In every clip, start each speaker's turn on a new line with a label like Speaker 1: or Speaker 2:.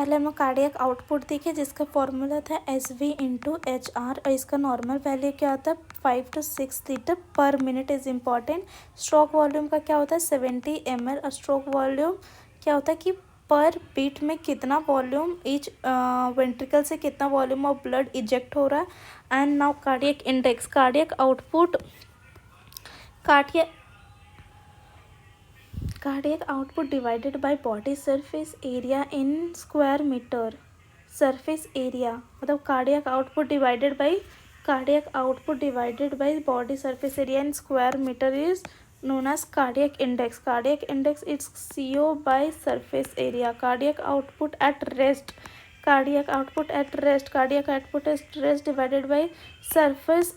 Speaker 1: पहले हम cardiac output देखे जिसका फॉर्मूला था SV/HR और इसका नॉर्मल वैल्यू क्या होता है 5 to 6 लीटर पर minute is important. Stroke volume का क्या होता है 70 ml और स्ट्रोक वॉल्यूम क्या होता है कि पर बीट में कितना वॉल्यूम ईच वेंट्रिकल से कितना वॉल्यूम ऑफ ब्लड इजेक्ट हो रहा है। And now cardiac index, cardiac output cardiac output divided by body surface area in square meter। surface area मतलब cardiac output divided by body surface area in square meter is known as cardiac index। cardiac index is CO by surface area। cardiac output at rest divided by surface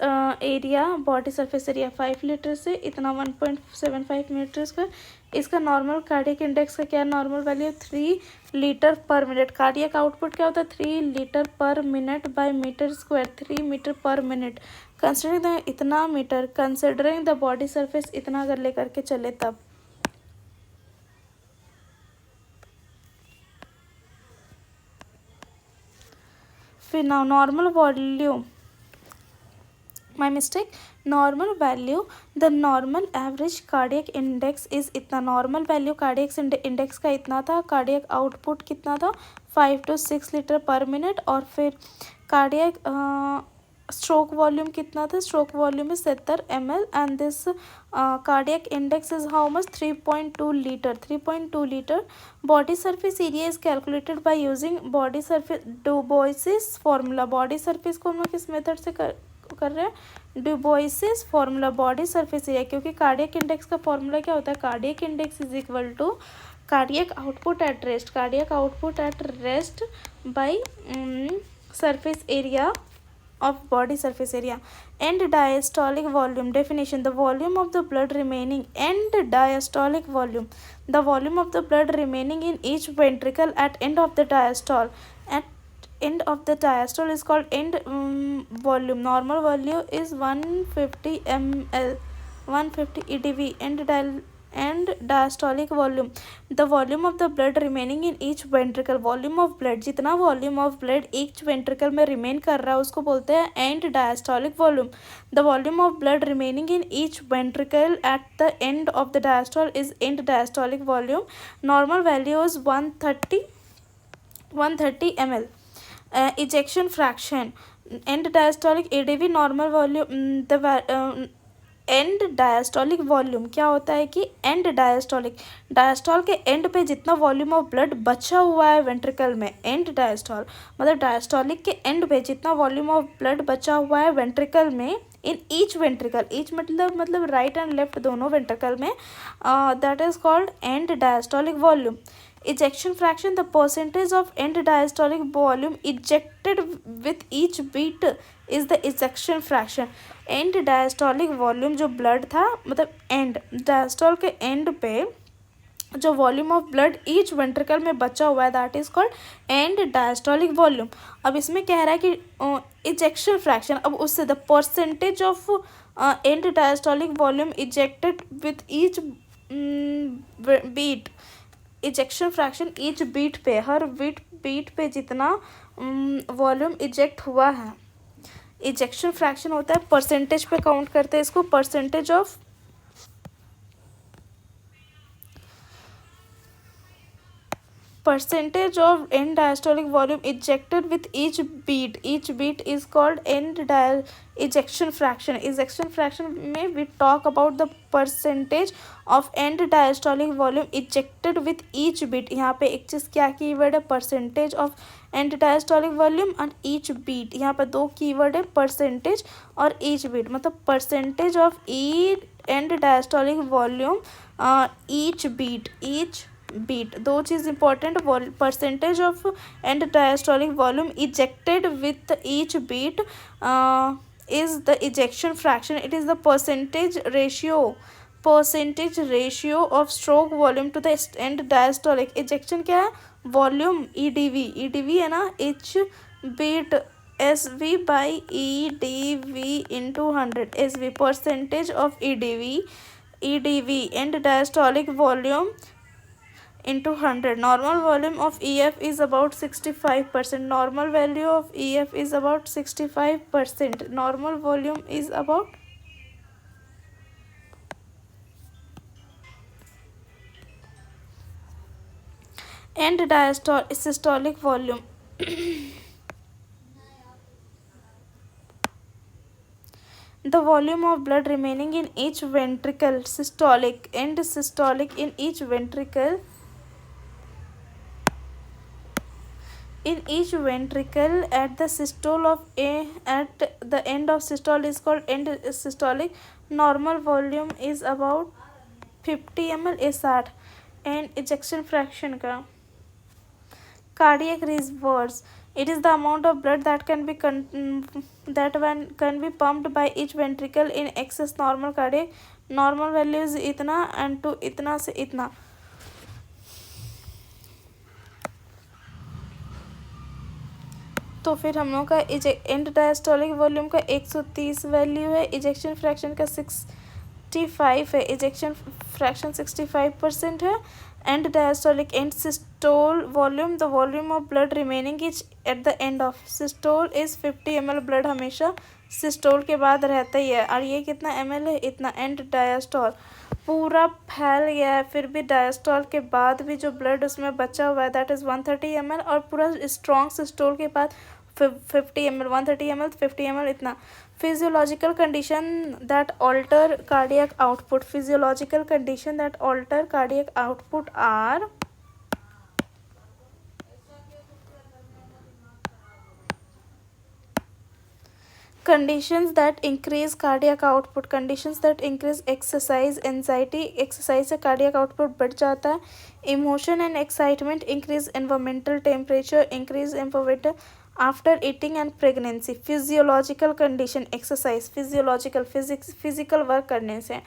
Speaker 1: area body surface area 5 litre से इतना 1.75 metre square. इसका normal cardiac index का क्या normal value 3 litre पर minute. Cardiac output क्या होता है 3 litre पर minute by metre square 3 metre पर मिनट। कंसिडरिंग द इतना metre, considering the body surface इतना अगर लेकर के चले तब फिर now normal volume, my mistake, normal value the normal average cardiac index is इतना। नॉर्मल वैल्यू कार्डियक इंडेक्स का इतना था। कार्डियक आउटपुट कितना था 5 to 6 लीटर पर मिनट। और फिर कार्डियक स्ट्रोक वॉल्यूम कितना था, stroke volume is 70 ml and this cardiac index is how much 3.2 litre 3.2 litre. Body surface area is calculated by using body surface Dubois's formula. Body surface को हम लोग किस method से कर रहे हैं Dubois's formula body surface area, क्योंकि cardiac index का फॉर्मूला क्या होता है cardiac index is equal to cardiac output at rest, cardiac output at rest by surface area of body surface area। end diastolic volume definition, the volume of the blood remaining, end diastolic volume, the volume of the blood remaining in each ventricle at end of the diastole, at end of the diastole is called end volume। normal value is 150 ml 150 EDV। end diastolic volume, the volume of the blood remaining in each ventricle, volume of blood जितना volume of blood each ventricle में remain कर रहा है उसको बोलते हैं end diastolic volume। the volume of blood remaining in each ventricle at the end of the diastole is end diastolic volume। normal value is 130 ml। ejection fraction, end diastolic EDV normal volume, the and diastolic volume क्या होता है कि and diastole के and पे जितना volume of blood बचा हुआ है वेंट्रिकल में, एंड डायस्टोल मतलब डायस्टोलिक के एंड पे जितना वॉल्यूम ऑफ ब्लड बचा हुआ है वेंट्रिकल में इन ईच वेंट्रिकल, ईच मतलब राइट एंड लेफ्ट दोनों वेंट्रिकल में, that is called and diastolic volume. ejection fraction, the percentage of end diastolic volume ejected with each beat is the ejection fraction। end diastolic volume जो blood था मतलब end diastole के end पे जो volume of blood each ventricle में बचा हुआ है that is called and diastolic volume. अब इसमें कह रहा है कि इजेक्शन फ्रैक्शन, अब उससे the percentage of and diastolic volume ejected with each beat, ejection fraction each beat पे, हर बीट पे जितना वॉल्यूम इजेक्ट हुआ है, इजेक्शन फ्रैक्शन होता है परसेंटेज पे काउंट करते हैं इसको, percentage of end diastolic volume ejected with each beat is called end ejection fraction। ejection fraction में we talk about the percentage of end diastolic volume ejected with each beat। यहाँ पे एक चीज़ क्या keyword है percentage of end diastolic volume and each beat, यहाँ पे दो keyword है percentage और each beat, मतलब percentage of end diastolic volume each beat दो चीज़ important, percentage of and diastolic volume ejected with each beat is the ejection fraction. It is the percentage ratio of stroke volume to the end diastolic. Ejection क्या है volume EDV है ना, each beat SV by EDV into 100 SV, percentage of EDV end diastolic volume into 100. Normal volume of EF is about 65%. Normal value of EF is about 65%. Normal volume is about and systolic volume. The volume of blood remaining in each ventricle, systolic and systolic in each ventricle. In each ventricle at the systole of a at the end of systole is called end systolic. Normal volume is about 50 ml is 60 and ejection fraction का. Cardiac reservoirs, it is the amount of blood that can be pumped by each ventricle in excess normal cardiac. Normal value is इतना and to इतना से इतना. तो फिर हम लोग का एंड डायस्टोलिक वॉल्यूम का 130 वैल्यू है, इजेक्शन फ्रैक्शन का 65 है, इजेक्शन फ्रैक्शन 65% है. And diastolic and systole volume, the volume of blood remaining is at the end of systole is 50 ml. Blood हमेशा सिस्टोल के बाद रहता ही है. और ये कितना ml है, इतना. एंड डायस्टोल पूरा फैल गया है, फिर भी डायस्टोल के बाद भी जो ब्लड उसमें बचा हुआ है दैट इज़ 130 ml. और पूरा स्ट्रॉन्ग सिस्टोल के बाद 50 ml, 130 ml, 50 ml इतना. Physiological condition that alter cardiac output, physiological condition that alter cardiac output are conditions that increase cardiac output, conditions that increase exercise anxiety, exercise से cardiac output बढ़ जाता है. Emotion and excitement, increase environmental temperature, increase environmental after eating and pregnancy. Physiological condition, exercise, physiological physical work करने से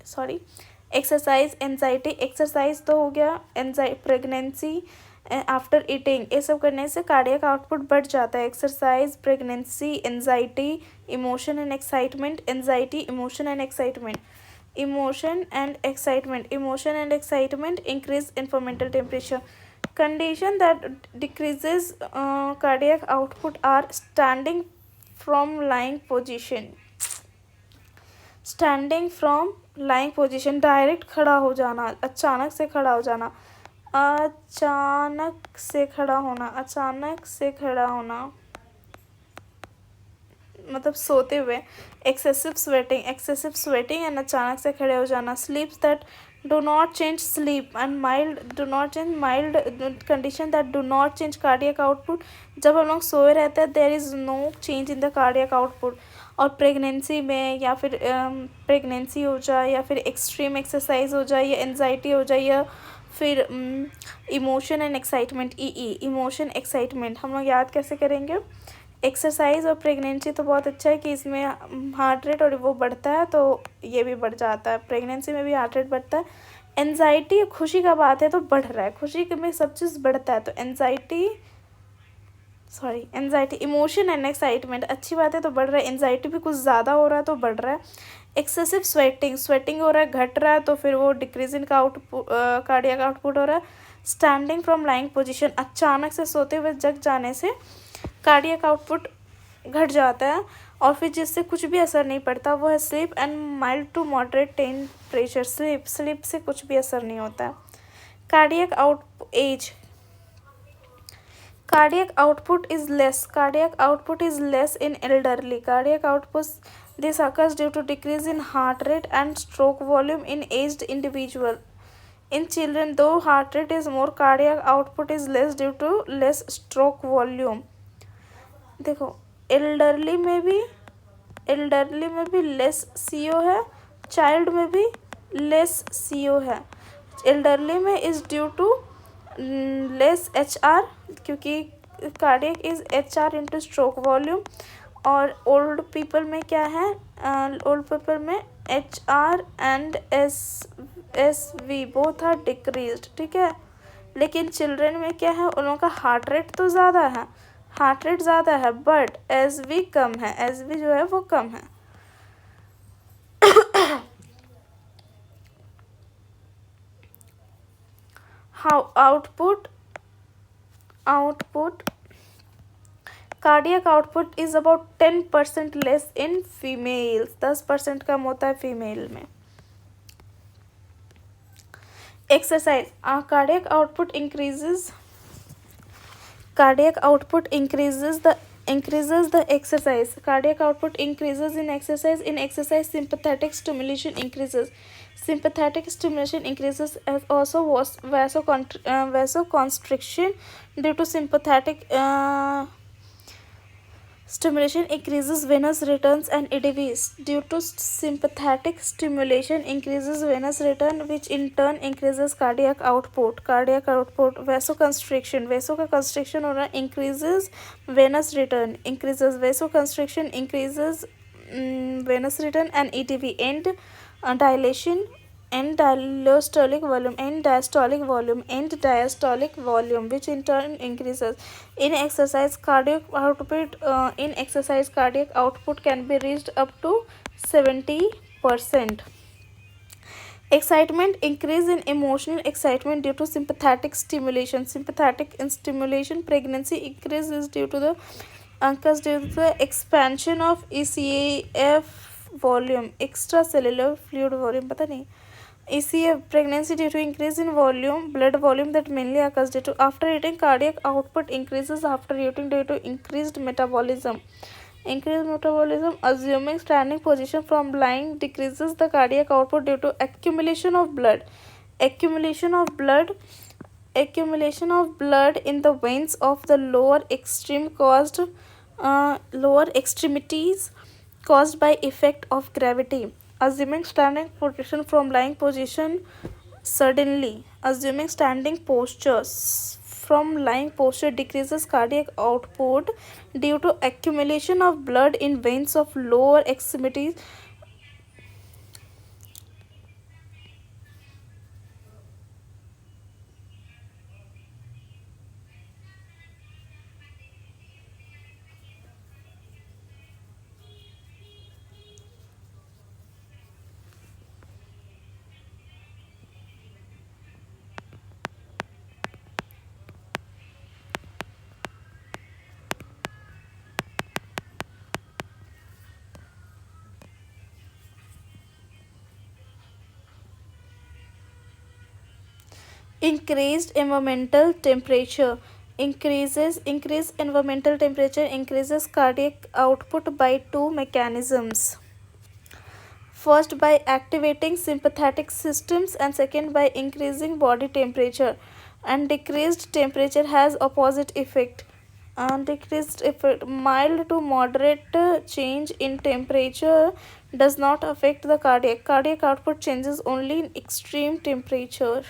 Speaker 1: sorry. Exercise anxiety, exercise तो हो गया, pregnancy after eating, ये सब करने से कार्डियक आउटपुट बढ़ जाता है. Exercise, pregnancy, anxiety, emotion and excitement, anxiety, emotion and excitement, emotion and excitement, emotion and excitement increase इन्फोमेंटल temperature. Condition that decreases cardiac output are standing from lying position, standing from lying position, direct खड़ा हो जाना, अचानक से खड़ा हो जाना, अचानक से खड़ा होना, अचानक से खड़ा होना मतलब सोते हुए. Excessive sweating, excessive sweating and अचानक से खड़े हो जाना. स्लीप्स that do not change, sleep and mild do not change, mild condition that do not change cardiac output. जब हम लोग सोए रहते हैं there is no change in the cardiac output. और प्रेगनेंसी में या फिर प्रेगनेंसी हो जाए या फिर एक्सट्रीम एक्सरसाइज हो जाए या एनजाइटी हो जाए या फिर emotion and excitement, emotion excitement हम लोग याद कैसे करेंगे. एक्सरसाइज और प्रेगनेंसी तो बहुत अच्छा है कि इसमें हार्ट रेट और वो बढ़ता है तो ये भी बढ़ जाता है. प्रेगनेंसी में भी हार्ट रेट बढ़ता है. एनजाइटी खुशी का बात है तो बढ़ रहा है, खुशी में सब चीज़ बढ़ता है तो anxiety anxiety. Emotion and excitement अच्छी बात है तो बढ़ रहा है. एनजाइटी भी कुछ ज़्यादा हो रहा है तो बढ़ रहा है. एक्सेसिव स्वेटिंग, स्वेटिंग हो रहा है, घट रहा है तो फिर वो डिक्रीज इन का आउटपुट कार्डियक आउटपुट हो रहा है. स्टैंडिंग फ्रॉम लाइंग पोजिशन, अचानक से सोते हुए जग जाने से कार्डियक आउटपुट घट जाता है और फिर जिससे कुछ भी असर नहीं पड़ता वो है sleep and mild to moderate temperature. Sleep से कुछ भी असर नहीं होता है. Cardiac out as, cardiac output is less in elderly. Cardiac output, this occurs due to decrease in heart rate and stroke volume in aged individual. In children, though heart rate is more, cardiac output is less due to less stroke volume. देखो elderly में भी less CO है, child में भी less CO है. Elderly में is due to less HR क्योंकि cardiac is HR into stroke volume. और ओल्ड पीपल में क्या है, ओल्ड पीपल में HR and SV both are decreased. ठीक है, लेकिन चिल्ड्रन में क्या है, उन लोगों का हार्ट रेट तो ज़्यादा है, हार्ट रेट ज़्यादा है बट SV कम है, SV जो है वो कम है. how output cardiac output is about 10% less in females. 10% कम होता है फीमेल में. Exercise. Cardiac output increases the exercise. Cardiac output increases in exercise. In exercise, sympathetic stimulation increases. Sympathetic stimulation increases as also vasoconstriction due to sympathetic stimulation increases venous returns and EDVs. Due to sympathetic stimulation increases venous return, which in turn increases cardiac output. Vasoconstriction. Vaso का constriction हो रहा है, increases venous return. Increases vasoconstriction, increases venous return and EDV. End dilation, end diastolic volume, which in turn increases. In exercise, cardiac output can be reached up to 70%. Excitement. Increase in emotional excitement due to sympathetic stimulation. Pregnancy increase is due to the expansion of ECF volume, extracellular fluid volume. पता नहीं. ECF. Pregnancy due to increase in blood volume that mainly occurs due to after eating. Cardiac output increases after eating due to increased metabolism. Assuming standing position from lying decreases the cardiac output due to accumulation of blood in the veins of the lower extremities caused by effect of gravity. Assuming standing position from lying position suddenly. Assuming standing postures from lying posture decreases cardiac output due to accumulation of blood in veins of lower extremities. Increased environmental temperature. Increased environmental temperature increases cardiac output by two mechanisms. First, by activating sympathetic systems, and second, by increasing body temperature. And decreased temperature has opposite effect. Mild to moderate change in temperature does not affect the cardiac output changes only in extreme temperature.